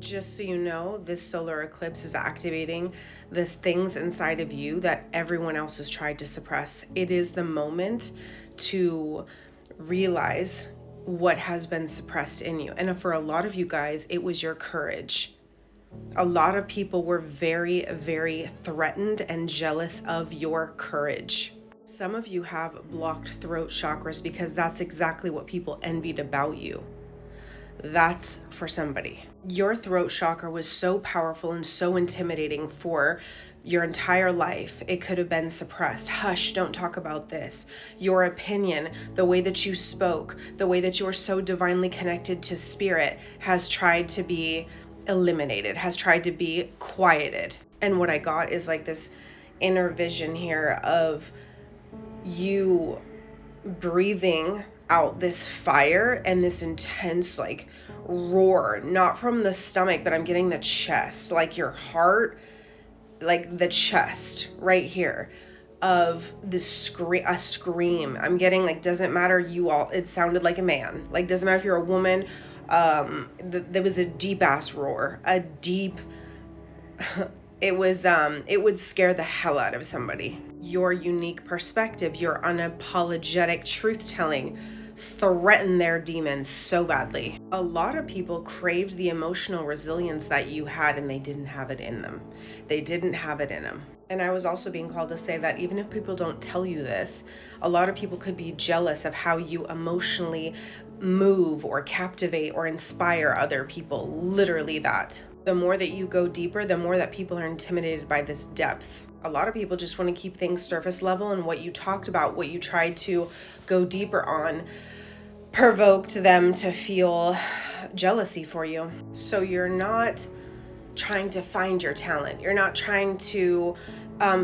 Just so you know, this solar eclipse is activating this things inside of you that everyone else has tried to suppress. It is the moment to realize what has been suppressed in you. And for a lot of you guys, it was your courage. A lot of people were very, very threatened and jealous of your courage. Some of you have blocked throat chakras because that's exactly what people envied about you. That's for somebody. Your throat chakra was so powerful and so intimidating for your entire life. It could have been suppressed. Hush, don't talk about this. Your opinion, the way that you spoke, the way that you are so divinely connected to spirit has tried to be eliminated, has tried to be quieted. And what I got is like this inner vision here of you breathing out this fire and this intense like roar, not from the stomach, but I'm getting the chest, like your heart, like the chest right here of this a scream. I'm getting like, doesn't matter, you all, it sounded like a man, like doesn't matter if you're a woman. There was a deep ass roar, a deep it would scare the hell out of somebody. Your unique perspective, your unapologetic truth telling threaten their demons so badly. A lot of people craved the emotional resilience that you had, and they didn't have it in them. They didn't have it in them. And I was also being called to say that even if people don't tell you this, a lot of people could be jealous of how you emotionally move or captivate or inspire other people. Literally that. The more that you go deeper, the more that people are intimidated by this depth. A lot of people just want to keep things surface level, and what you talked about, what you tried to go deeper on, provoked them to feel jealousy for you. So you're not trying to find your talent. You're not trying to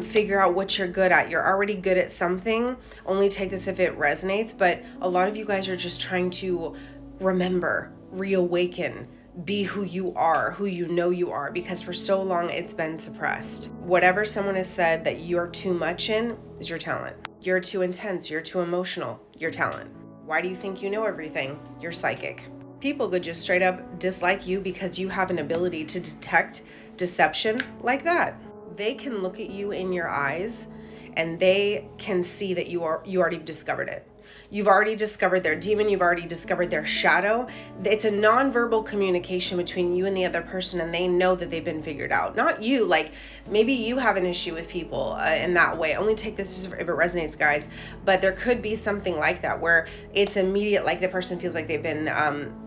figure out what you're good at. You're already good at something. Only take this if it resonates. But a lot of you guys are just trying to remember, reawaken, be who you are, who you know you are, because for so long it's been suppressed. Whatever someone has said that you're too much in is your talent. You're too intense, you're too emotional, your talent. Why do you think you know everything? You're psychic. People could just straight up dislike you because you have an ability to detect deception like that. They can look at you in your eyes and they can see that you already discovered it. You've already discovered their demon. You've already discovered their shadow. It's a nonverbal communication between you and the other person, and they know that they've been figured out. Not you. Like, maybe you have an issue with people in that way. Only take this if it resonates, guys. But there could be something like that where it's immediate, like the person feels like they've been,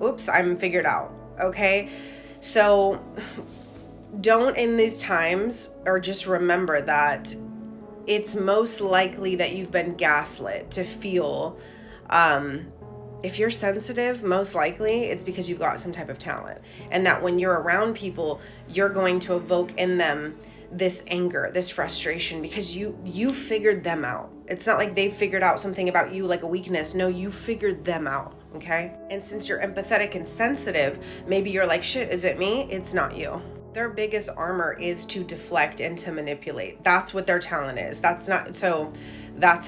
oops, I'm figured out. Okay? So don't in these times, or just remember that it's most likely that you've been gaslit to feel, if you're sensitive, most likely it's because you've got some type of talent, and that when you're around people, you're going to evoke in them this anger, this frustration, because you figured them out. It's not like they figured out something about you like a weakness. No, you figured them out. Okay. And since you're empathetic and sensitive, maybe you're like, shit, is it me? It's not you. Their biggest armor is to deflect and to manipulate. That's what their talent is. That's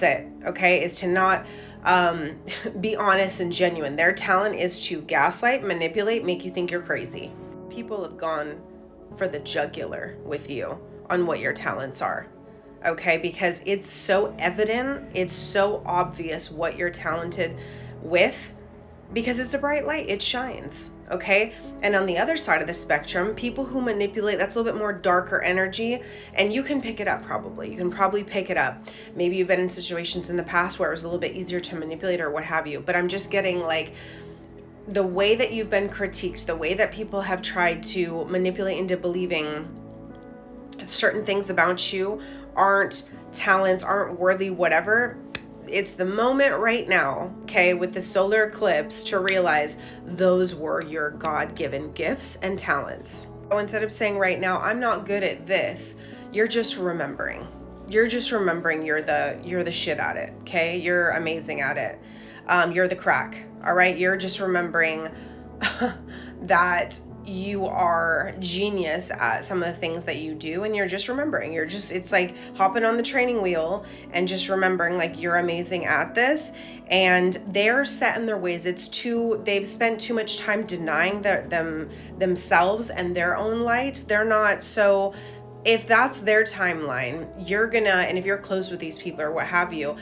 it. Okay. Is to not be honest and genuine. Their talent is to gaslight, manipulate, make you think you're crazy. People have gone for the jugular with you on what your talents are. Okay. Because it's so evident. It's so obvious what you're talented with, because it's a bright light, it shines, okay? And on the other side of the spectrum, people who manipulate, that's a little bit more darker energy, and you can pick it up probably. You can probably pick it up. Maybe you've been in situations in the past where it was a little bit easier to manipulate or what have you, but I'm just getting like, the way that you've been critiqued, the way that people have tried to manipulate into believing certain things about you aren't talents, aren't worthy, whatever. It's the moment right now, okay, with the solar eclipse to realize those were your God-given gifts and talents. So instead of saying right now, I'm not good at this, you're just remembering. You're the shit at it, okay? You're amazing at it. You're the crack, all right? You're just remembering that you are genius at some of the things that you do, and you're just remembering, it's like hopping on the training wheel and just remembering like you're amazing at this. And they're set in their ways. They've spent too much time denying themselves and their own light. They're not, so if that's their timeline, and if you're close with these people or what have you,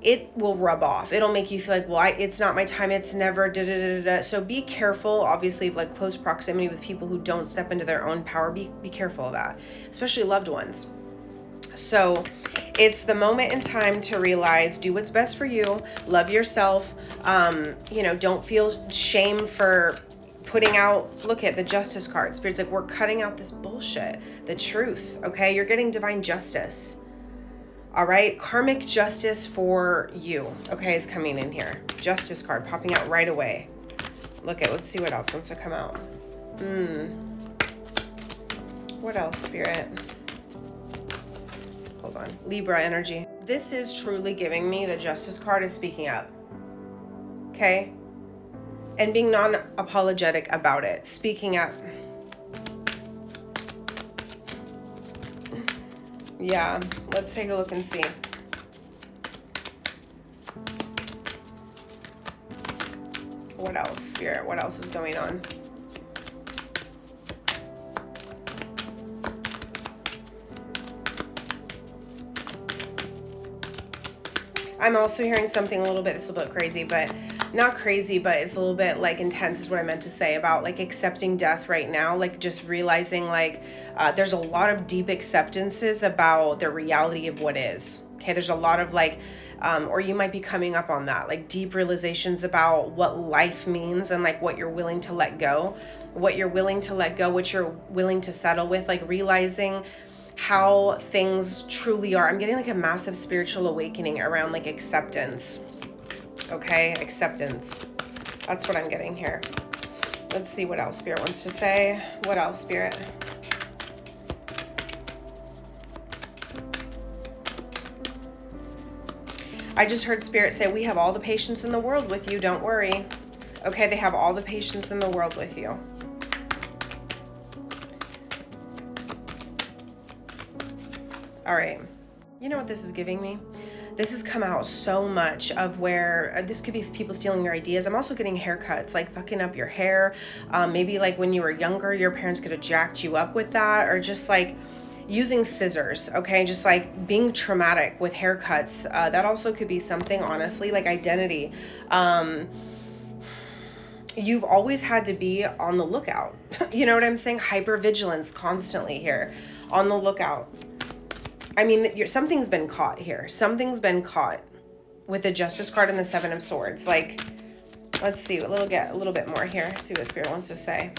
it will rub off. It'll make you feel like, well, it's not my time. It's never da da da da. So be careful, obviously, of like close proximity with people who don't step into their own power. Be careful of that, especially loved ones. So it's the moment in time to realize, do what's best for you, love yourself. Don't feel shame for putting out, look at the justice card. Spirit's like, we're cutting out this bullshit, the truth. Okay. You're getting divine justice. All right, karmic justice for you. Okay, is coming in here. Justice card popping out right away. Let's see what else wants to come out. What else, Spirit? Hold on. Libra energy. This is truly giving me the justice card is speaking up. Okay? And being non-apologetic about it. Speaking up. Yeah, let's take a look and see. What else, Spirit? What else is going on? I'm also hearing something a little bit crazy, but not crazy, but it's a little bit like intense is what I meant to say about like accepting death right now. Like just realizing like there's a lot of deep acceptances about the reality of what is. Okay, there's a lot of like, or you might be coming up on that, like deep realizations about what life means and like what you're willing to let go, what you're willing to settle with, like realizing how things truly are. I'm getting like a massive spiritual awakening around like acceptance. Okay, acceptance. That's what I'm getting here. Let's see what else Spirit wants to say. What else, Spirit? I just heard Spirit say, we have all the patience in the world with you. Don't worry. Okay, they have all the patience in the world with you. All right. You know what this is giving me? This has come out so much of where this could be people stealing your ideas. I'm also getting haircuts, like fucking up your hair. Maybe like when you were younger, your parents could have jacked you up with that, or just like using scissors. Okay. Just like being traumatic with haircuts. That also could be something, honestly, like identity. You've always had to be on the lookout. You know what I'm saying? Hypervigilance constantly here, on the lookout. I mean, something's been caught here. Something's been caught with the Justice card and the Seven of Swords. Like, let's see. Get a little bit more here. See what Spirit wants to say.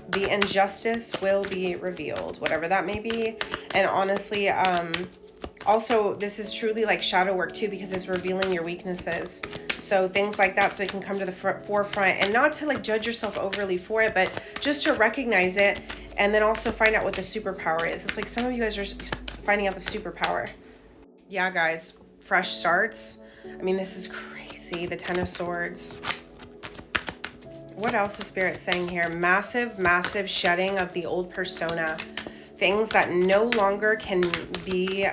The injustice will be revealed, whatever that may be. And honestly, also, this is truly like shadow work too, because it's revealing your weaknesses. So things like that, so it can come to the forefront, and not to like judge yourself overly for it, but just to recognize it. And then also find out what the superpower is. It's like some of you guys are finding out the superpower. Yeah, guys, fresh starts. I mean, this is crazy. The Ten of Swords. What else is Spirit saying here? Massive, massive shedding of the old persona. Things that no longer can be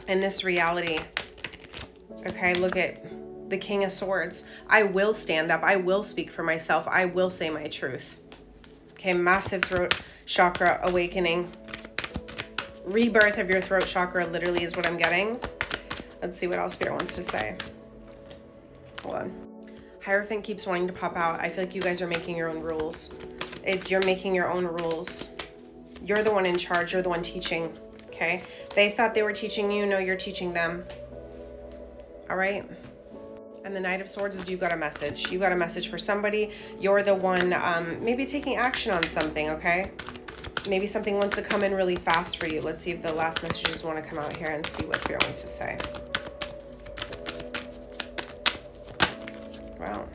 in this reality. Okay, look at the King of Swords. I will stand up. I will speak for myself. I will say my truth. Okay, massive throat chakra awakening. Rebirth of your throat chakra literally is what I'm getting. Let's see what else Spirit wants to say. Hold on. Hierophant keeps wanting to pop out. I feel like you guys are making your own rules. You're making your own rules. You're the one in charge. You're the one teaching. Okay? They thought they were teaching you. No, you're teaching them. All right? And the Knight of Swords is you got a message. You got a message for somebody. You're the one maybe taking action on something, okay? Maybe something wants to come in really fast for you. Let's see if the last messages want to come out here and see what Spirit wants to say. Wow.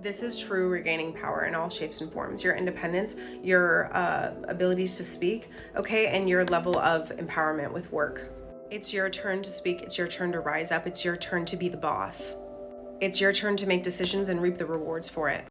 This is true regaining power in all shapes and forms. Your independence, your abilities to speak, okay? And your level of empowerment with work. It's your turn to speak. It's your turn to rise up. It's your turn to be the boss. It's your turn to make decisions and reap the rewards for it.